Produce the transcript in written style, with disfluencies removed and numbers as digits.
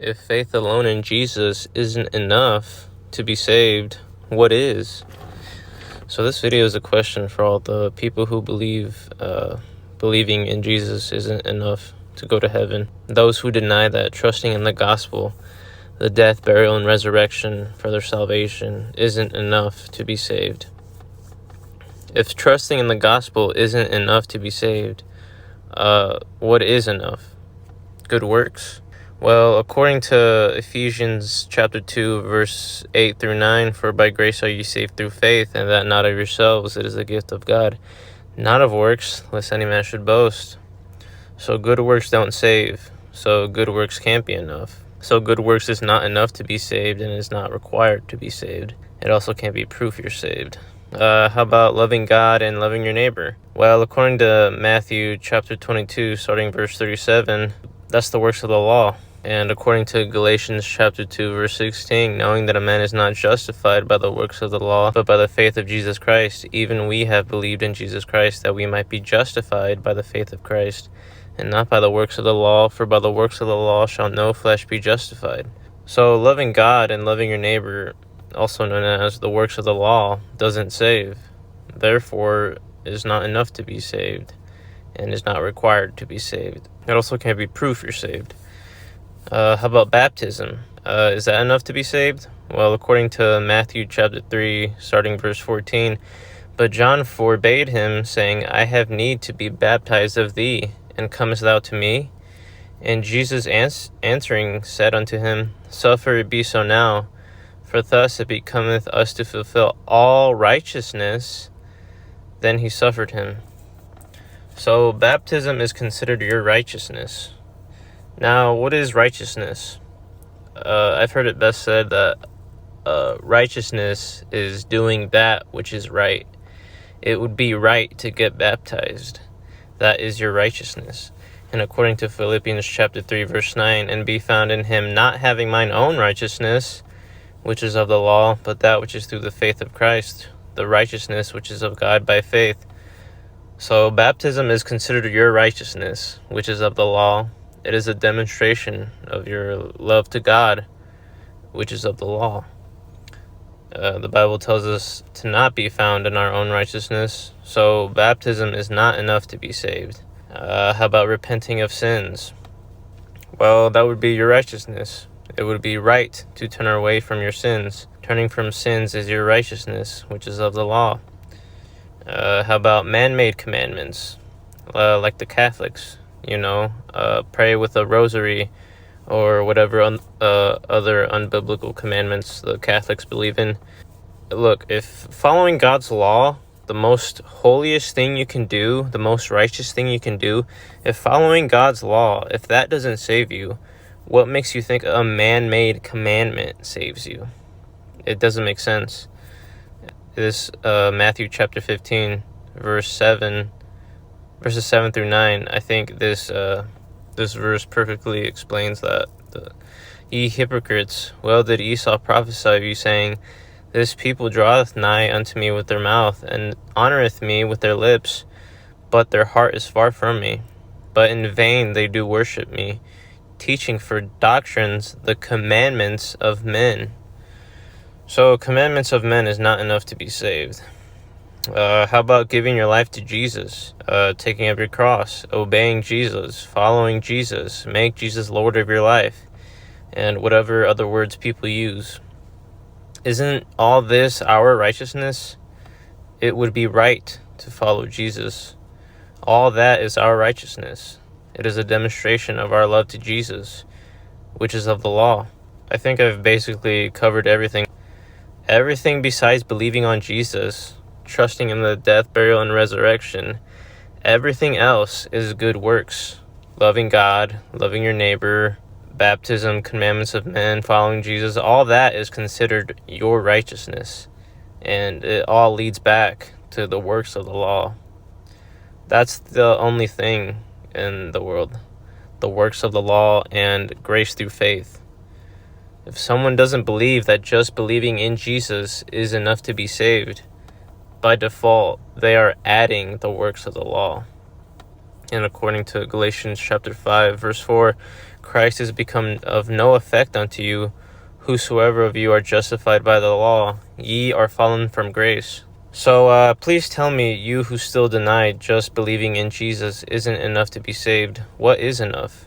If faith alone in Jesus isn't enough to be saved, what is? So this video is a question for all the people who believe believing in Jesus isn't enough to go to heaven. Those who deny that trusting in the gospel, the death, burial, and resurrection for their salvation isn't enough to be saved. If trusting in the gospel isn't enough to be saved, what is enough? Good works? Well, according to Ephesians chapter 2, verse 8 through 9, for by grace are ye saved through faith, and that not of yourselves, it is a gift of God, not of works, lest any man should boast. So good works don't save, so good works can't be enough. So good works is not enough to be saved, and is not required to be saved. It also can't be proof you're saved. How about loving God and loving your neighbor? Well, according to Matthew chapter 22, starting verse 37, that's the works of the law. And according to Galatians chapter 2, verse 16, knowing that a man is not justified by the works of the law, but by the faith of Jesus Christ, even we have believed in Jesus Christ, that we might be justified by the faith of Christ, and not by the works of the law, for by the works of the law shall no flesh be justified. So loving God and loving your neighbor, also known as the works of the law, doesn't save. Therefore, is not enough to be saved, and is not required to be saved. It also can't be proof you're saved. How about baptism? Is that enough to be saved? Well, according to Matthew chapter 3, starting verse 14, but John forbade him, saying, I have need to be baptized of thee, and comest thou to me? And Jesus answering said unto him, Suffer it be so now, for thus it becometh us to fulfill all righteousness. Then he suffered him. So baptism is considered your righteousness. Now, what is righteousness? I've heard it best said that righteousness is doing that which is right. It would be right to get baptized. That is your righteousness. And according to Philippians chapter 3, verse 9, and be found in him, not having mine own righteousness, which is of the law, but that which is through the faith of Christ, the righteousness which is of God by faith. So baptism is considered your righteousness, which is of the law. It is a demonstration of your love to God, which is of the law. The Bible tells us to not be found in our own righteousness, so baptism is not enough to be saved. How about repenting of sins? Well, that would be your righteousness. It would be right to turn away from your sins. Turning from sins is your righteousness, which is of the law. How about man-made commandments, like the Catholics? Pray with a rosary or whatever other unbiblical commandments the Catholics believe in. Look, if following God's law, the most holiest thing you can do, the most righteous thing you can do, if following God's law, if that doesn't save you, what makes you think a man-made commandment saves you? It doesn't make sense. This Matthew chapter 15, verses 7 through 9, I think this verse perfectly explains that. Ye hypocrites, well did Esau prophesy of you, saying, This people draweth nigh unto me with their mouth, and honoureth me with their lips, but their heart is far from me. But in vain they do worship me, teaching for doctrines the commandments of men. So commandments of men is not enough to be saved. How about giving your life to Jesus, taking up your cross, obeying Jesus, following Jesus, make Jesus Lord of your life, and whatever other words people use? Isn't all this our righteousness? It would be right to follow Jesus. All that is our righteousness. It is a demonstration of our love to Jesus, which is of the law. I think I've basically covered everything. Everything besides believing on Jesus, trusting in the death, burial, and resurrection, everything else is good works. Loving God, loving your neighbor, baptism, commandments of men, following Jesus, all that is considered your righteousness. And it all leads back to the works of the law. That's the only thing in the world. The works of the law and grace through faith. If someone doesn't believe that just believing in Jesus is enough to be saved, by default, they are adding the works of the law. And according to Galatians chapter 5, verse 4, Christ is become of no effect unto you, whosoever of you are justified by the law, ye are fallen from grace. So please tell me, you who still deny just believing in Jesus isn't enough to be saved, what is enough?